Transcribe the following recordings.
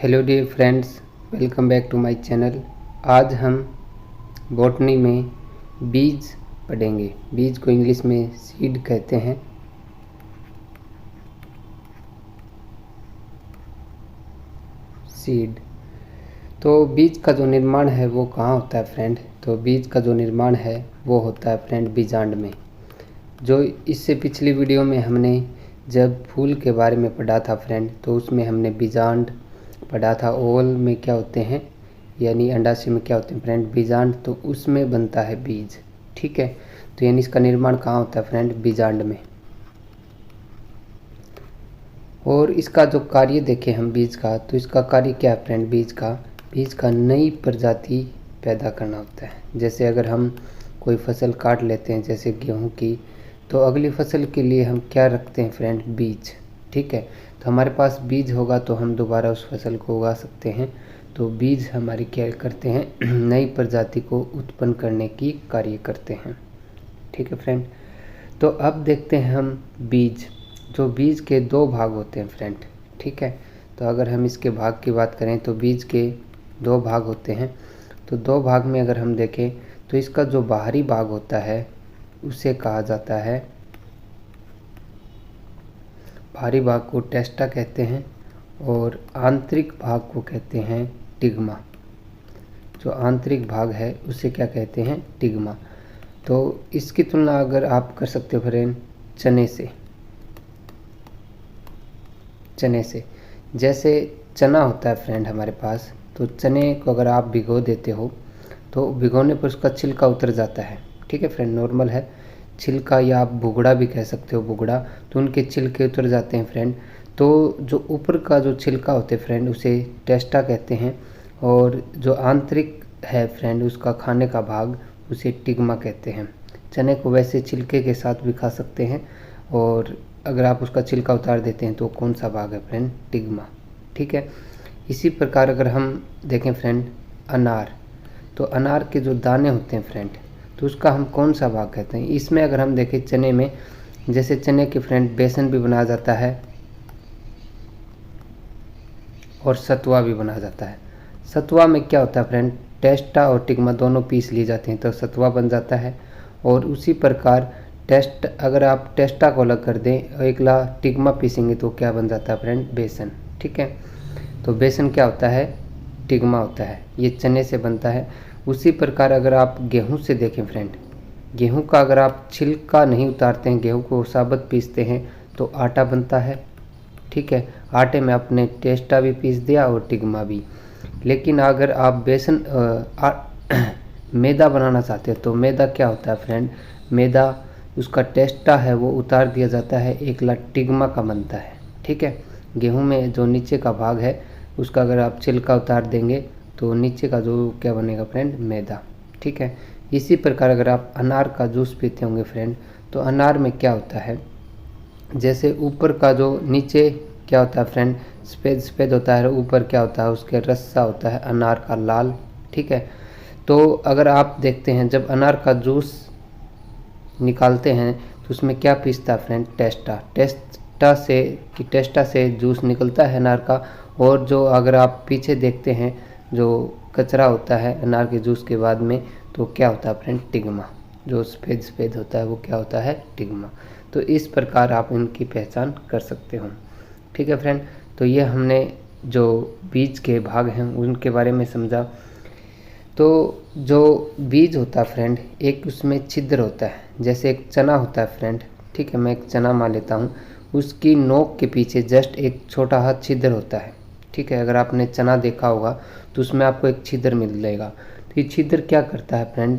Hello dear friends, welcome back to my channel. आज हम botany में बीज पढ़ेंगे। बीज को इंग्लिश में सीड कहते हैं। सीड। तो बीज का जो निर्माण है वो कहाँ होता है फ्रेंड? तो बीज का जो निर्माण है वो होता है फ्रेंड बीजांड में। जो इससे पिछली वीडियो में हमने जब फूल के बारे में पढ़ा था फ्रेंड, तो उसमें हमने बीजांड पढ़ा था। ओवल में क्या होते हैं यानी अंडाशय में क्या होते हैं फ्रेंड? बीजांड। तो उसमें बनता है बीज, ठीक है। तो यानी इसका निर्माण कहाँ होता है फ्रेंड? बीजांड में। और इसका जो कार्य देखें हम बीज का, तो इसका कार्य क्या है फ्रेंड? बीज का नई प्रजाति पैदा करना होता है। जैसे अगर हम कोई फसल काट लेते हैं जैसे गेहूं की, तो अगली फसल के लिए हम क्या रखते हैं फ्रेंड? बीज, ठीक है। तो हमारे पास बीज होगा तो हम दोबारा उस फसल को उगा सकते हैं। तो बीज हमारी क्या करते हैं? नई प्रजाति को उत्पन्न करने की कार्य करते हैं, ठीक है फ्रेंड। तो अब देखते हैं हम बीज। जो बीज के दो भाग होते हैं फ्रेंड, ठीक है। तो अगर हम इसके भाग की बात करें तो बीज के दो भाग होते हैं। तो दो भाग में अगर हम देखें तो इसका जो बाहरी भाग होता है उसे कहा जाता है, बाहरी भाग को टेस्टा कहते हैं और आंतरिक भाग को कहते हैं टिग्मा। जो आंतरिक भाग है उसे क्या कहते हैं? टिग्मा। तो इसकी तुलना अगर आप कर सकते हो फ्रेंड चने से। जैसे चना होता है फ्रेंड हमारे पास, तो चने को अगर आप भिगो देते हो तो भिगोने पर उसका छिलका उतर जाता है, ठीक है फ्रेंड। नॉर्मल है छिलका, या आप बुगड़ा भी कह सकते हो, बुगड़ा। तो उनके छिलके उतर जाते हैं फ्रेंड। तो जो ऊपर का जो छिलका होते हैं फ्रेंड उसे टेस्टा कहते हैं, और जो आंतरिक है फ्रेंड उसका खाने का भाग उसे टिग्मा कहते हैं। चने को वैसे छिलके के साथ भी खा सकते हैं, और अगर आप उसका छिलका उतार देते हैं तो कौन सा भाग है फ्रेंड? टिग्मा, ठीक है। इसी प्रकार अगर हम देखें फ्रेंड अनार, तो अनार के जो दाने होते हैं फ्रेंड, तो उसका हम कौन सा भाग कहते हैं? इसमें अगर हम देखें चने में, जैसे चने के फ्रेंड बेसन भी बनाया जाता है और सतुआ भी बनाया जाता है। सतुआ में क्या होता है फ्रेंड? टेस्टा और टिग्मा दोनों पीस लिए जाते हैं तो सतुआ बन जाता है। और उसी प्रकार अगर आप टेस्टा को अलग कर दें और एकला टिग्मा पीसेंगे तो क्या बन जाता है फ्रेंड? बेसन, ठीक है। तो बेसन क्या होता है? टिग्मा होता है। ये चने से बनता है। उसी प्रकार अगर आप गेहूं से देखें फ्रेंड, गेहूं का अगर आप छिलका नहीं उतारते हैं, गेहूं को साबुत पीसते हैं तो आटा बनता है, ठीक है। आटे में आपने टेस्टा भी पीस दिया और टिग्मा भी। लेकिन अगर आप मैदा बनाना चाहते हो तो मैदा क्या होता है फ्रेंड? मैदा उसका टेस्टा है वो उतार दिया जाता है, एकला टिग्मा का बनता है, ठीक है। गेहूं में जो नीचे का भाग है उसका अगर आप छिलका उतार देंगे तो नीचे का जो क्या बनेगा फ्रेंड? मैदा, ठीक है। इसी प्रकार अगर आप अनार का जूस पीते होंगे फ्रेंड, तो अनार में क्या होता है? जैसे ऊपर का जो नीचे क्या होता है फ्रेंड? सफ़ेद होता है, ऊपर क्या होता है? उसके रस्सा होता है अनार का लाल, ठीक है। तो अगर आप देखते हैं जब अनार का जूस निकालते हैं तो उसमें क्या पीसता है फ्रेंड? टेस्टा से जूस निकलता है अनार का। और जो अगर आप पीछे देखते हैं जो कचरा होता है अनार के जूस के बाद में, तो क्या होता है फ्रेंड? टिग्मा। जो सफ़ेद होता है वो क्या होता है? टिग्मा। तो इस प्रकार आप इनकी पहचान कर सकते हो, ठीक है फ्रेंड। तो ये हमने जो बीज के भाग हैं उनके बारे में समझा। तो जो बीज होता है फ्रेंड, एक उसमें छिद्र होता है। जैसे एक चना होता है फ्रेंड, ठीक है। मैं एक चना मान लेता हूँ, उसकी नोक के पीछे जस्ट एक छोटा सा छिद्र होता है, ठीक है। अगर आपने चना देखा होगा तो उसमें आपको एक छिद्र मिलेगा। तो ये छिद्र क्या करता है फ्रेंड?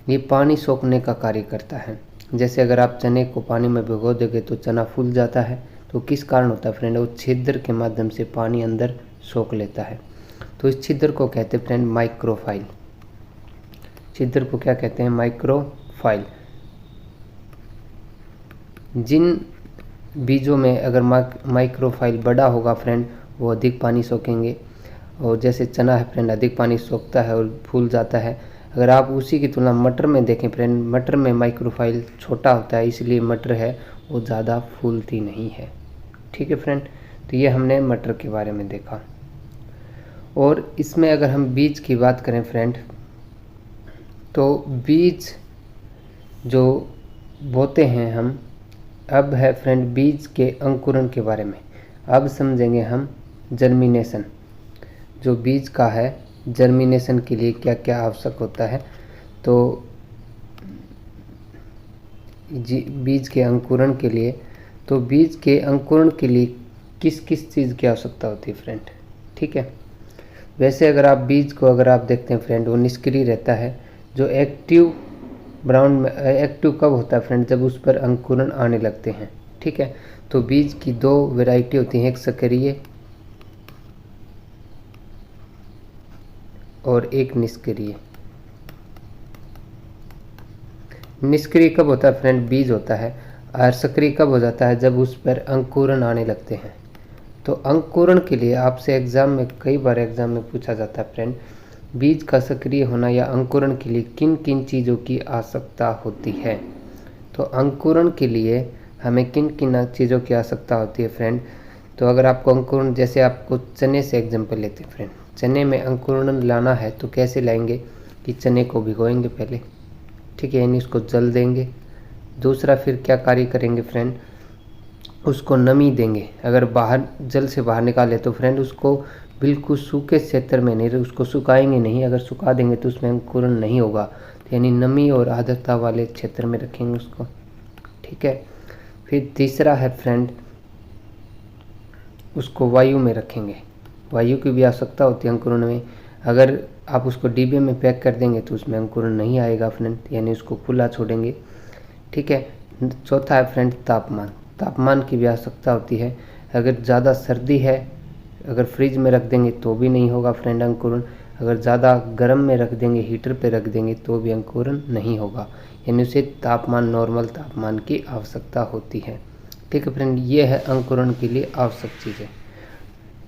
ये पानी सोखने का कार्य करता है। जैसे अगर आप चने को पानी में भिगो दोगे तो चना फूल जाता है, तो किस कारण होता है फ्रेंड? वो छिद्र के माध्यम से पानी अंदर सोख लेता है। तो इस छिद्र को कहते हैं फ्रेंड माइक्रोफाइल। छिद्र को क्या कहते हैं? माइक्रोफाइल। जिन बीजों में अगर माइक्रोफाइल बड़ा होगा फ्रेंड, वो अधिक पानी सोखेंगे। और जैसे चना है फ्रेंड अधिक पानी सोखता है और फूल जाता है। अगर आप उसी की तुलना मटर में देखें फ्रेंड, मटर में माइक्रोफाइल छोटा होता है, इसलिए मटर है वो ज़्यादा फूलती नहीं है, ठीक है फ्रेंड। तो ये हमने मटर के बारे में देखा। और इसमें अगर हम बीज की बात करें फ्रेंड, तो बीज जो बोते हैं हम, अब है फ्रेंड बीज के अंकुरण के बारे में। अब समझेंगे हम जर्मिनेशन, जो बीज का है जर्मिनेशन के लिए क्या क्या आवश्यक होता है। तो बीज के अंकुरण के लिए, तो बीज के अंकुरण के लिए किस किस चीज़ की आवश्यकता होती है फ्रेंड, ठीक है। वैसे अगर आप बीज को अगर आप देखते हैं फ्रेंड, वो निष्क्रिय रहता है। जो एक्टिव ब्राउन में एक्टिव कब होता है फ्रेंड, जब उस पर अंकुरण आने लगते हैं, ठीक है। तो बीज की दो वैरायटी होती हैं, एक सक्रिय और एक निष्क्रिय। निष्क्रिय कब होता है फ्रेंड, बीज होता है, और सक्रिय कब हो जाता है, जब उस पर अंकुरण आने लगते हैं। तो अंकुरण के लिए आपसे एग्जाम में कई बार एग्जाम में पूछा जाता है फ्रेंड, बीज का सक्रिय होना या अंकुरण के लिए किन किन चीज़ों की आवश्यकता होती है। तो अंकुरण के लिए हमें किन किन चीज़ों की आवश्यकता होती है फ्रेंड। तो अगर आपको अंकुरण, जैसे आपको चने से एग्जाम्पल लेते हैं फ्रेंड, चने में अंकुरण लाना है तो कैसे लाएंगे कि चने को भिगोएंगे पहले, ठीक है, यानी उसको जल देंगे। दूसरा फिर क्या कार्य करेंगे फ्रेंड, उसको नमी देंगे। अगर बाहर जल से बाहर निकाले तो फ्रेंड उसको बिल्कुल सूखे क्षेत्र में नहीं, उसको सुखाएंगे नहीं। अगर सुखा देंगे तो उसमें अंकुरण नहीं होगा, यानी नमी और आर्द्रता वाले क्षेत्र में रखेंगे उसको, ठीक है। फिर तीसरा है फ्रेंड, उसको वायु में रखेंगे। वायु की भी आवश्यकता होती है अंकुरण में। अगर आप उसको डिब्बे में पैक कर देंगे तो उसमें अंकुरण नहीं आएगा फ्रेंड, यानी उसको खुला छोड़ेंगे, ठीक है। चौथा है फ्रेंड तापमान। तापमान की भी आवश्यकता होती है। अगर ज़्यादा सर्दी है, अगर फ्रिज में रख देंगे तो भी नहीं होगा फ्रेंड अंकुरण। अगर ज़्यादा गर्म में रख देंगे, हीटर पे रख देंगे तो भी अंकुरण नहीं होगा, यानी उसे तापमान, नॉर्मल तापमान की आवश्यकता होती है, ठीक है फ्रेंड। ये है अंकुरण के लिए आवश्यक चीज़ें,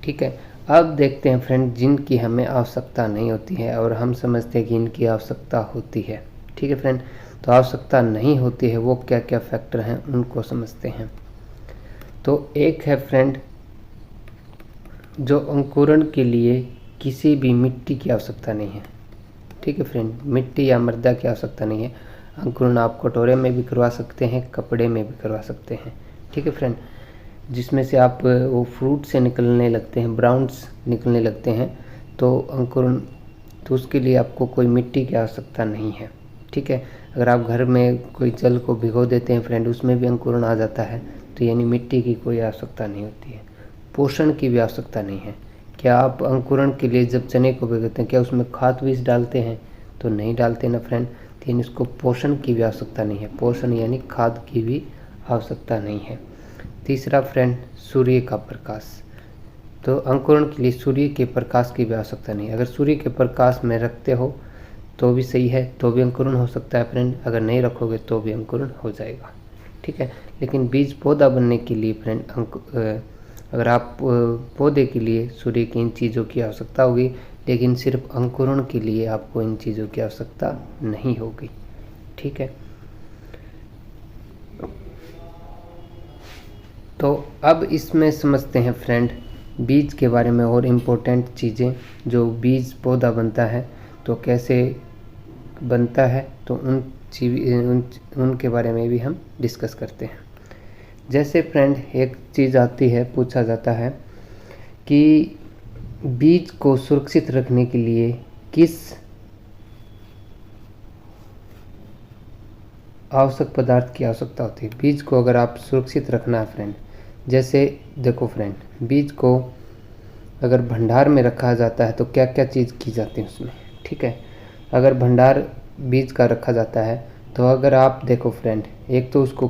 ठीक है। अब देखते हैं फ्रेंड जिनकी हमें आवश्यकता नहीं होती है और हम समझते हैं कि इनकी आवश्यकता होती है, ठीक है फ्रेंड। तो आवश्यकता नहीं होती है वो क्या क्या फैक्टर हैं उनको समझते हैं। तो एक है फ्रेंड, जो अंकुरण के लिए किसी भी मिट्टी की आवश्यकता नहीं है, ठीक है फ्रेंड। मिट्टी या मृदा की आवश्यकता नहीं है। अंकुरण आप कटोरे में भी करवा सकते हैं, कपड़े में भी करवा सकते हैं, ठीक है फ्रेंड। जिसमें से आप वो फ्रूट से निकलने लगते हैं, ब्राउन्स निकलने लगते हैं, तो अंकुरण, तो उसके लिए आपको कोई मिट्टी की आवश्यकता नहीं है, ठीक है। अगर आप घर में कोई जल को भिगो देते हैं फ्रेंड, उसमें भी अंकुरण आ जाता है, तो यानी मिट्टी की कोई आवश्यकता नहीं होती है। पोषण की भी आवश्यकता नहीं है। क्या आप अंकुरण के लिए जब चने को भिगोते हैं क्या उसमें खाद बीज डालते हैं, तो नहीं डालते ना फ्रेंड, तो यानी इसको पोषण की भी आवश्यकता नहीं है। पोषण यानी खाद की भी आवश्यकता नहीं है। तीसरा फ्रेंड, सूर्य का प्रकाश। तो अंकुरण के लिए सूर्य के प्रकाश की भी आवश्यकता नहीं है। अगर सूर्य के प्रकाश में रखते हो तो भी सही है, तो भी अंकुरण हो सकता है फ्रेंड। अगर नहीं रखोगे तो भी अंकुरण हो जाएगा, ठीक है। लेकिन बीज पौधा बनने के लिए फ्रेंड अगर आप पौधे के लिए सूर्य की इन चीज़ों की आवश्यकता होगी, लेकिन सिर्फ अंकुरण के लिए आपको इन चीज़ों की आवश्यकता नहीं होगी, ठीक है। तो अब इसमें समझते हैं फ्रेंड बीज के बारे में और इम्पोर्टेंट चीज़ें। जो बीज पौधा बनता है तो कैसे बनता है, तो उनके बारे में भी हम डिस्कस करते हैं। जैसे फ्रेंड एक चीज़ आती है, पूछा जाता है कि बीज को सुरक्षित रखने के लिए किस आवश्यक पदार्थ की आवश्यकता होती है। बीज को अगर आप सुरक्षित रखना है फ्रेंड, जैसे देखो फ्रेंड, बीज को अगर भंडार में रखा जाता है तो क्या क्या चीज़ की जाती है उसमें, ठीक है। अगर भंडार बीज का रखा जाता है तो अगर आप देखो फ्रेंड, एक तो उसको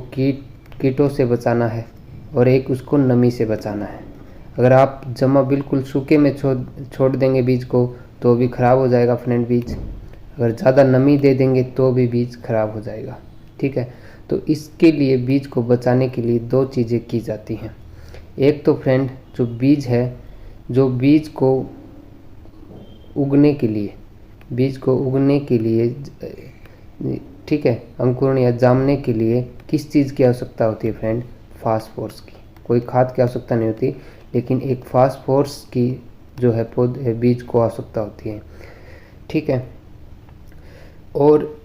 कीटों से बचाना है और एक उसको नमी से बचाना है। अगर आप जमा बिल्कुल सूखे में छोड़ देंगे बीज को तो भी ख़राब हो जाएगा फ्रेंड बीज। अगर ज़्यादा नमी दे देंगे तो भी बीज ख़राब हो जाएगा, ठीक है। तो इसके लिए बीज को बचाने के लिए दो चीज़ें की जाती हैं। एक तो फ्रेंड जो बीज है, जो बीज को उगने के लिए ठीक है, अंकुरण या जामने के लिए किस चीज़ की आवश्यकता होती है फ्रेंड, फास्फोरस की। कोई खाद की आवश्यकता नहीं होती, लेकिन एक फास्फोरस की जो है पौधे बीज को आवश्यकता होती है, ठीक है। और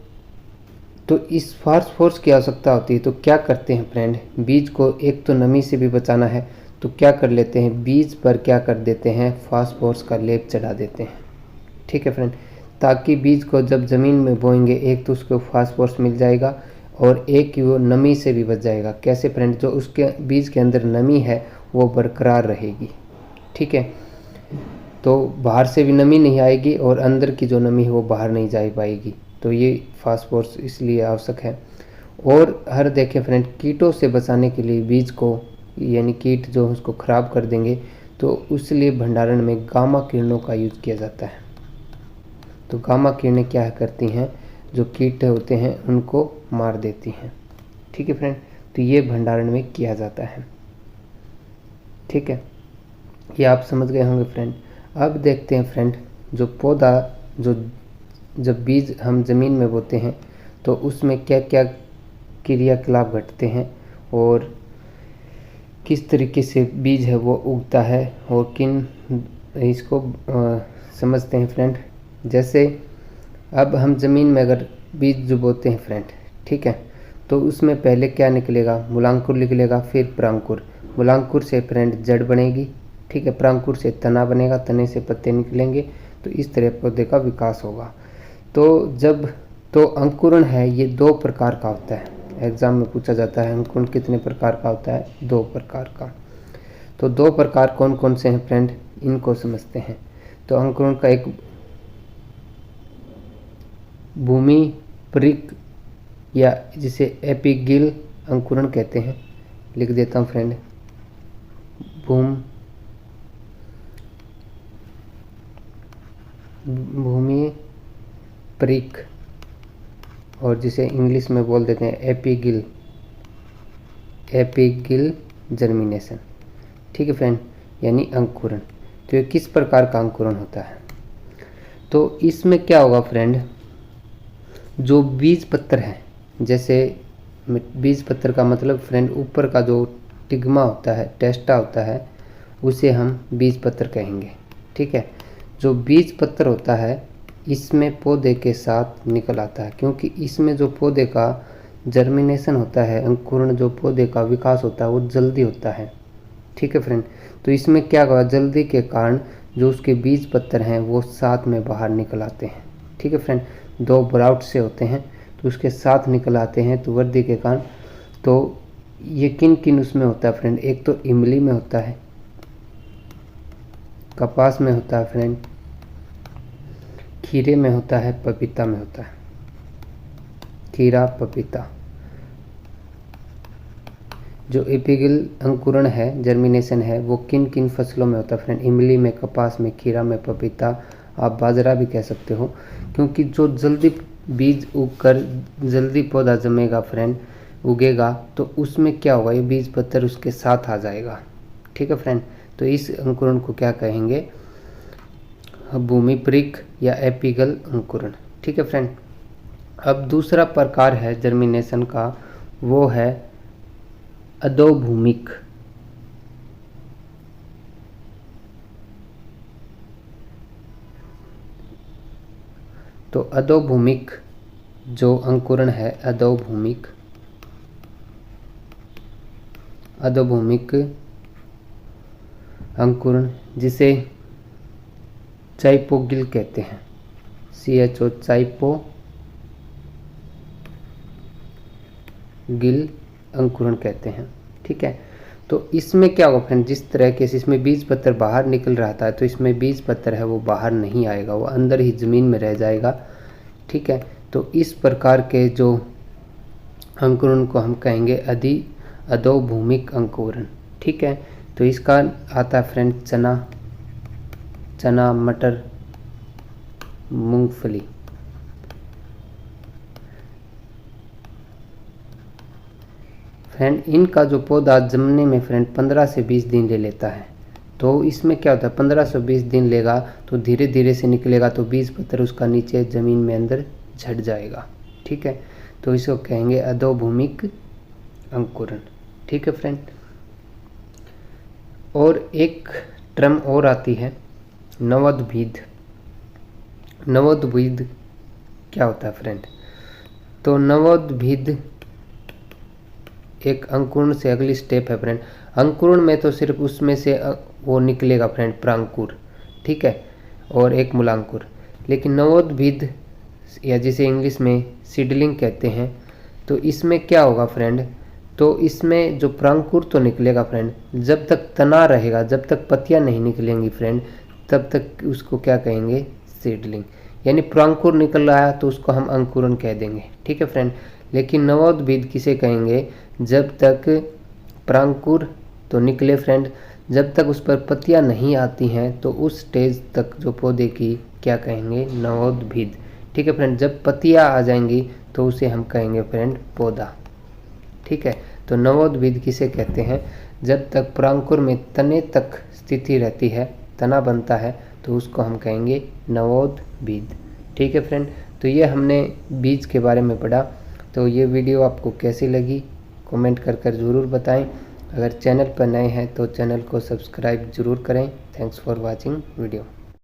तो इस फास्फोरस की आवश्यकता होती है, तो क्या करते हैं फ्रेंड, बीज को एक तो नमी से भी बचाना है, तो क्या कर लेते हैं, बीज पर क्या कर देते हैं, फास्फोरस का लेप चढ़ा देते हैं, ठीक है फ्रेंड, ताकि बीज को जब ज़मीन में बोएंगे एक तो उसको फास्फोरस मिल जाएगा और एक वो नमी से भी बच जाएगा। कैसे फ्रेंड, जो उसके बीज के अंदर नमी है वो बरकरार रहेगी, ठीक है, तो बाहर से भी नमी नहीं आएगी और अंदर की जो नमी है वो बाहर नहीं जा पाएगी। तो ये फास्फोरस इसलिए आवश्यक है। और हर देखें फ्रेंड, कीटों से बचाने के लिए बीज को, यानी कीट जो उसको ख़राब कर देंगे, तो उसलिए भंडारण में गामा किरणों का यूज किया जाता है। तो गामा किरणें क्या करती हैं, जो कीट होते हैं उनको मार देती हैं, ठीक है फ्रेंड। तो ये भंडारण में किया जाता है, ठीक है, ये आप समझ गए होंगे फ्रेंड। अब देखते हैं फ्रेंड, जो पौधा, जो जब बीज हम ज़मीन में बोते हैं तो उसमें क्या क्या क्रियाकलाप घटते हैं और किस तरीके से बीज है वो उगता है और किन इसको समझते हैं फ्रेंड। जैसे अब हम ज़मीन में अगर बीज जो बोते हैं फ्रेंड, ठीक है, तो उसमें पहले क्या निकलेगा, मूलांकुर निकलेगा, फिर परांकुर, मूलांकुर से फ्रेंड जड़ बनेगी, ठीक है, परांकुर से तना बनेगा, तने से पत्ते निकलेंगे, तो इस तरह पौधे का विकास होगा। तो अंकुरण है ये 2 प्रकार का होता है, एग्जाम में पूछा जाता है अंकुरण कितने प्रकार का होता है, 2 प्रकार का। तो 2 प्रकार कौन कौन से हैं फ्रेंड, इनको समझते हैं। तो अंकुरण का एक भूमि परिक या जिसे एपिगिल अंकुरण कहते हैं, लिख देता हूँ फ्रेंड, भूमि परिक, और जिसे इंग्लिश में बोल देते हैं एपिगिल जर्मिनेशन, ठीक है फ्रेंड, यानी अंकुरण। तो ये किस प्रकार का अंकुरण होता है, तो इसमें क्या होगा फ्रेंड, जो बीज पत्र है, जैसे बीज पत्र का मतलब फ्रेंड ऊपर का जो टिग्मा होता है, टेस्टा होता है, उसे हम बीज पत्र कहेंगे, ठीक है। जो बीज पत्र होता है इसमें पौधे के साथ निकल आता है, क्योंकि इसमें जो पौधे का जर्मिनेशन होता है, अंकुरण जो पौधे का विकास होता है वो जल्दी होता है, ठीक है फ्रेंड। तो इसमें क्या होगा, जल्दी के कारण जो उसके बीज पत्र हैं वो साथ में बाहर निकल आते हैं, ठीक है फ्रेंड, 2 ब्राउट से होते हैं तो उसके साथ निकल आते हैं, तो वृद्धि के कारण। तो ये किन किन उसमें होता है फ्रेंड, एक तो इमली में होता है, कपास में होता है फ्रेंड, खीरे में होता है, पपीता में होता है, खीरा पपीता। जो एपिगल अंकुरण है, जर्मिनेशन है, वो किन किन फसलों में होता है फ्रेंड, इमली में, कपास में, खीरा में, पपीता, आप बाजरा भी कह सकते हो, क्योंकि जो जल्दी बीज उगकर जल्दी पौधा जमेगा फ्रेंड, उगेगा, तो उसमें क्या होगा, ये बीज पत्र उसके साथ आ जाएगा, ठीक है फ्रेंड। तो इस अंकुरण को क्या कहेंगे, भूमि परिक या एपिगल अंकुरण, ठीक है फ्रेंड। अब दूसरा प्रकार है जर्मिनेशन का, वो है अधोभूमिक। तो अधोभूमिक जो अंकुरण है, अधोभूमिक अंकुरण, जिसे चाइपोगिल कहते हैं, CHO चाइपोगिल अंकुरण कहते हैं, ठीक है। तो इसमें क्या होगा फ्रेंड, जिस तरह के इसमें बीज पत्र बाहर निकल रहा था, तो इसमें बीज पत्र है वो बाहर नहीं आएगा, वो अंदर ही ज़मीन में रह जाएगा, ठीक है। तो इस प्रकार के जो अंकुरण को हम कहेंगे अधोभूमिक अंकुरण, ठीक है। तो इसका आता है फ्रेंड चना, मटर, मूंगफली। फ्रेंड इनका जो पौधा जमने में फ्रेंड 15 से 20 दिन ले लेता है। तो इसमें क्या होता है, 15 से 20 दिन लेगा तो धीरे धीरे से निकलेगा, तो बीज पत्र उसका नीचे ज़मीन में अंदर झड़ जाएगा, ठीक है। तो इसको कहेंगे अधोभूमिक अंकुरण, ठीक है फ्रेंड। और एक टर्म और आती है नवोद्भिद। नवोद्भिद क्या होता है फ्रेंड? तो नवोद्भिद एक अंकुरण से अगली स्टेप है फ्रेंड। अंकुरण में तो सिर्फ उसमें से वो निकलेगा फ्रेंड प्रांकुर, ठीक है, और एक मूलांकुर। लेकिन नवोद्भिद या जिसे इंग्लिश में सीडलिंग कहते हैं, तो इसमें क्या होगा फ्रेंड? तो इसमें जो प्रांकुर तो निकलेगा फ्रेंड, जब तक तना रहेगा, जब तक पत्तियां नहीं निकलेंगी फ्रेंड, तब तक उसको क्या कहेंगे? सीडलिंग। यानी प्रांकुर निकल रहा है तो उसको हम अंकुरन कह देंगे, ठीक है फ्रेंड। लेकिन नवोद्भिद किसे कहेंगे? जब तक प्रांकुर तो निकले फ्रेंड, जब तक उस पर पत्तियां नहीं आती हैं तो उस स्टेज तक जो पौधे की क्या कहेंगे? नवोद्भिद, ठीक है फ्रेंड। जब पत्तियां आ जाएंगी तो उसे हम कहेंगे फ्रेंड पौधा, ठीक है। तो नवोद्भिद किसे कहते हैं? जब तक प्रांकुर में तने तक स्थिति रहती है, तना बनता है, तो उसको हम कहेंगे नवोद्भिद, ठीक है फ्रेंड। तो ये हमने बीज के बारे में पढ़ा। तो ये वीडियो आपको कैसी लगी कमेंट कर ज़रूर बताएं। अगर चैनल पर नए हैं तो चैनल को सब्सक्राइब ज़रूर करें। Thanks for watching video.